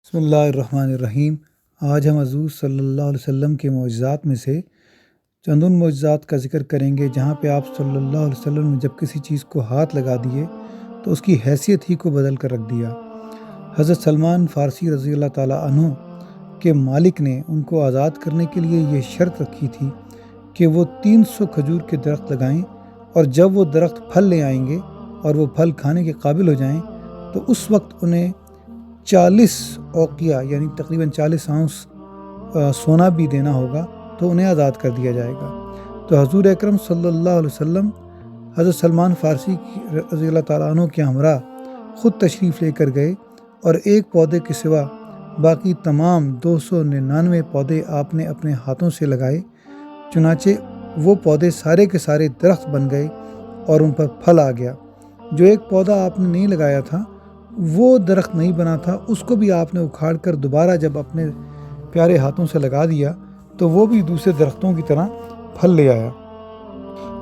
بسم اللہ الرحمن الرحیم۔ آج ہم حضور صلی اللہ علیہ وسلم کے معجزات میں سے چند ان معجزات کا ذکر کریں گے جہاں پہ آپ صلی اللہ علیہ وسلم نے جب کسی چیز کو ہاتھ لگا دیے تو اس کی حیثیت ہی کو بدل کر رکھ دیا۔ حضرت سلمان فارسی رضی اللہ تعالیٰ عنہ کے مالک نے ان کو آزاد کرنے کے لیے یہ شرط رکھی تھی کہ وہ 300 کھجور کے درخت لگائیں، اور جب وہ درخت پھل لے آئیں گے اور وہ پھل کھانے کے قابل ہو جائیں تو اس وقت انہیں 40 اوقیہ یعنی تقریباً 40 اونس سونا بھی دینا ہوگا، تو انہیں آزاد کر دیا جائے گا۔ تو حضور اکرم صلی اللہ علیہ وسلم حضرت سلمان فارسی رضی اللہ تعالیٰ عنہ کے ہمراہ خود تشریف لے کر گئے، اور ایک پودے کے سوا باقی تمام 299 پودے آپ نے اپنے ہاتھوں سے لگائے۔ چنانچہ وہ پودے سارے کے سارے درخت بن گئے اور ان پر پھل آ گیا۔ جو ایک پودا آپ نے نہیں لگایا تھا، وہ درخت نہیں بنا تھا، اس کو بھی آپ نے اکھاڑ کر دوبارہ جب اپنے پیارے ہاتھوں سے لگا دیا تو وہ بھی دوسرے درختوں کی طرح پھل لے آیا۔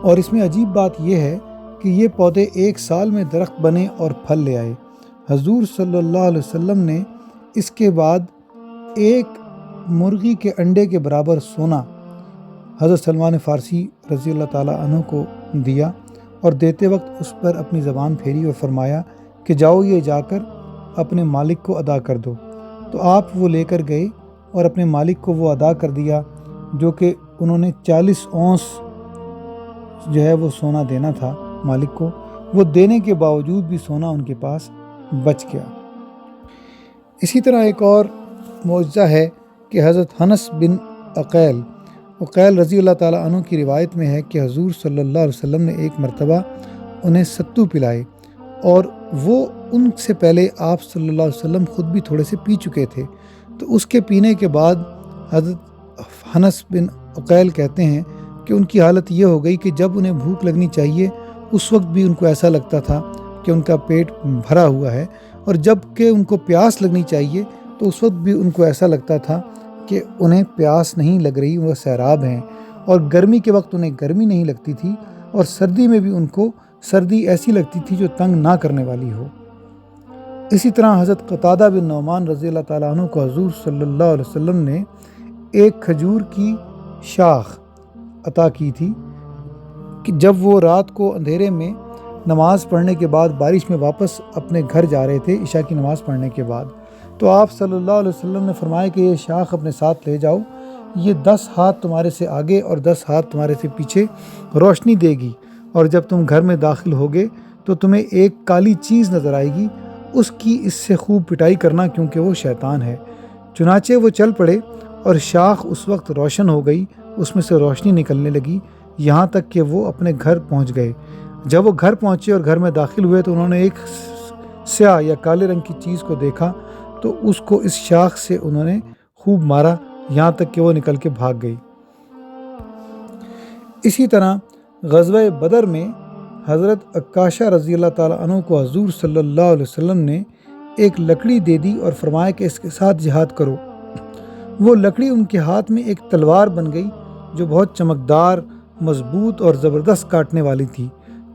اور اس میں عجیب بات یہ ہے کہ یہ پودے 1 سال میں درخت بنے اور پھل لے آئے۔ حضور صلی اللہ علیہ وسلم نے اس کے بعد ایک مرغی کے انڈے کے برابر سونا حضرت سلمان فارسی رضی اللہ تعالیٰ عنہ کو دیا، اور دیتے وقت اس پر اپنی زبان پھیری اور فرمایا کہ جاؤ یہ جا کر اپنے مالک کو ادا کر دو۔ تو آپ وہ لے کر گئے اور اپنے مالک کو وہ ادا کر دیا، جو کہ انہوں نے 40 اونس جو ہے وہ سونا دینا تھا مالک کو، وہ دینے کے باوجود بھی سونا ان کے پاس بچ گیا۔ اسی طرح ایک اور معجزہ ہے کہ حضرت انس بن عقیل رضی اللہ تعالیٰ عنہ کی روایت میں ہے کہ حضور صلی اللہ علیہ وسلم نے ایک مرتبہ انہیں ستو پلائے، اور وہ ان سے پہلے آپ صلی اللہ علیہ وسلم خود بھی تھوڑے سے پی چکے تھے۔ تو اس کے پینے کے بعد حضرت انس بن عقیل کہتے ہیں کہ ان کی حالت یہ ہو گئی کہ جب انہیں بھوک لگنی چاہیے اس وقت بھی ان کو ایسا لگتا تھا کہ ان کا پیٹ بھرا ہوا ہے، اور جب کہ ان کو پیاس لگنی چاہیے تو اس وقت بھی ان کو ایسا لگتا تھا کہ انہیں پیاس نہیں لگ رہی، وہ سیراب ہیں۔ اور گرمی کے وقت انہیں گرمی نہیں لگتی تھی، اور سردی میں بھی ان کو سردی ایسی لگتی تھی جو تنگ نہ کرنے والی ہو۔ اسی طرح حضرت قتادہ بن نعمان رضی اللہ تعالیٰ عنہ کو حضور صلی اللہ علیہ وسلم نے ایک کھجور کی شاخ عطا کی تھی کہ جب وہ رات کو اندھیرے میں نماز پڑھنے کے بعد بارش میں واپس اپنے گھر جا رہے تھے عشاء کی نماز پڑھنے کے بعد، تو آپ صلی اللہ علیہ وسلم نے فرمایا کہ یہ شاخ اپنے ساتھ لے جاؤ، یہ 10 ہاتھ تمہارے سے آگے اور 10 ہاتھ تمہارے سے پیچھے روشنی دے گی، اور جب تم گھر میں داخل ہوگے تو تمہیں ایک کالی چیز نظر آئے گی، اس کی اس سے خوب پٹائی کرنا کیونکہ وہ شیطان ہے۔ چنانچہ وہ چل پڑے اور شاخ اس وقت روشن ہو گئی، اس میں سے روشنی نکلنے لگی یہاں تک کہ وہ اپنے گھر پہنچ گئے۔ جب وہ گھر پہنچے اور گھر میں داخل ہوئے تو انہوں نے ایک سیاہ یا کالے رنگ کی چیز کو دیکھا، تو اس کو اس شاخ سے انہوں نے خوب مارا یہاں تک کہ وہ نکل کے بھاگ گئی۔ اسی طرح غزوہ بدر میں حضرت عکاشہ رضی اللہ تعالیٰ عنہ کو حضور صلی اللہ علیہ وسلم نے ایک لکڑی دے دی اور فرمایا کہ اس کے ساتھ جہاد کرو۔ وہ لکڑی ان کے ہاتھ میں ایک تلوار بن گئی جو بہت چمکدار، مضبوط اور زبردست کاٹنے والی تھی۔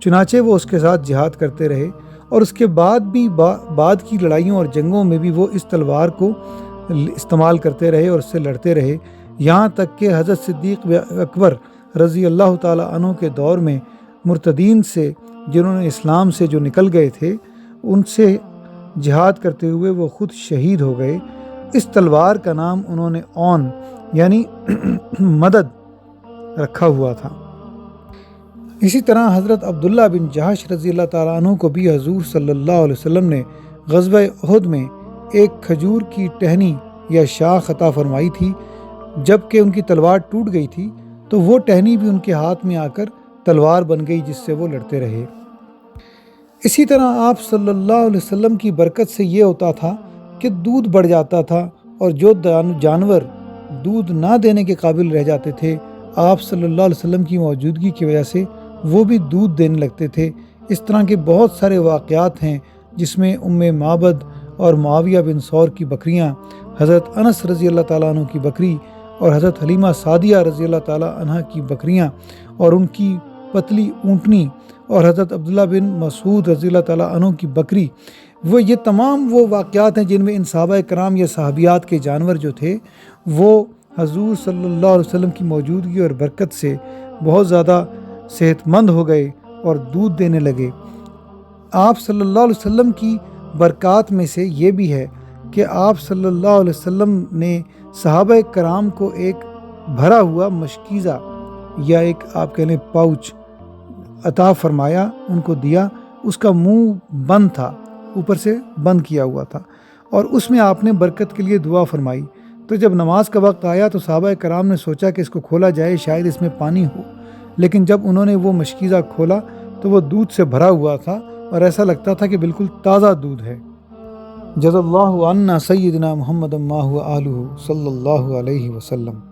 چنانچہ وہ اس کے ساتھ جہاد کرتے رہے، اور اس کے بعد بھی بعد کی لڑائیوں اور جنگوں میں بھی وہ اس تلوار کو استعمال کرتے رہے اور اس سے لڑتے رہے، یہاں تک کہ حضرت صدیق اکبر رضی اللہ تعالیٰ عنہ کے دور میں مرتدین سے، جنہوں نے اسلام سے جو نکل گئے تھے، ان سے جہاد کرتے ہوئے وہ خود شہید ہو گئے۔ اس تلوار کا نام انہوں نے اون یعنی مدد رکھا ہوا تھا۔ اسی طرح حضرت عبداللہ بن جہش رضی اللہ تعالیٰ عنہ کو بھی حضور صلی اللہ علیہ وسلم نے غزوہ احد میں ایک کھجور کی ٹہنی یا شاخ عطا فرمائی تھی۔ جب کہ ان کی تلوار ٹوٹ گئی تھی تو وہ ٹہنی بھی ان کے ہاتھ میں آ کر تلوار بن گئی جس سے وہ لڑتے رہے۔ اسی طرح آپ صلی اللہ علیہ وسلم کی برکت سے یہ ہوتا تھا کہ دودھ بڑھ جاتا تھا، اور جو جانور دودھ نہ دینے کے قابل رہ جاتے تھے، آپ صلی اللہ علیہ وسلم کی موجودگی کی وجہ سے وہ بھی دودھ دینے لگتے تھے۔ اس طرح کے بہت سارے واقعات ہیں جس میں ام معبد اور معاویہ بن ثور کی بکریاں، حضرت انس رضی اللہ تعالیٰ عنہ کی بکری اور حضرت حلیمہ سعدیہ رضی اللہ تعالیٰ عنہ کی بکریاں اور ان کی پتلی اونٹنی، اور حضرت عبداللہ بن مسعود رضی اللہ تعالیٰ عنہ کی بکری، وہ یہ تمام وہ واقعات ہیں جن میں ان صحابہ کرام یا صحابیات کے جانور جو تھے وہ حضور صلی اللہ علیہ وسلم کی موجودگی اور برکت سے بہت زیادہ صحت مند ہو گئے اور دودھ دینے لگے۔ آپ صلی اللہ علیہ وسلم کی برکات میں سے یہ بھی ہے کہ آپ صلی اللہ علیہ وسلم نے صحابہ کرام کو ایک بھرا ہوا مشکیزہ یا ایک آپ کہہ لیں پاؤچ عطا فرمایا، ان کو دیا۔ اس کا منہ بند تھا، اوپر سے بند کیا ہوا تھا، اور اس میں آپ نے برکت کے لیے دعا فرمائی۔ تو جب نماز کا وقت آیا تو صحابہ کرام نے سوچا کہ اس کو کھولا جائے، شاید اس میں پانی ہو، لیکن جب انہوں نے وہ مشکیزہ کھولا تو وہ دودھ سے بھرا ہوا تھا اور ایسا لگتا تھا کہ بالکل تازہ دودھ ہے۔ جزا اللہ عنا سیدنا محمد ما هو آلہ صلی اللہ علیہ وسلم۔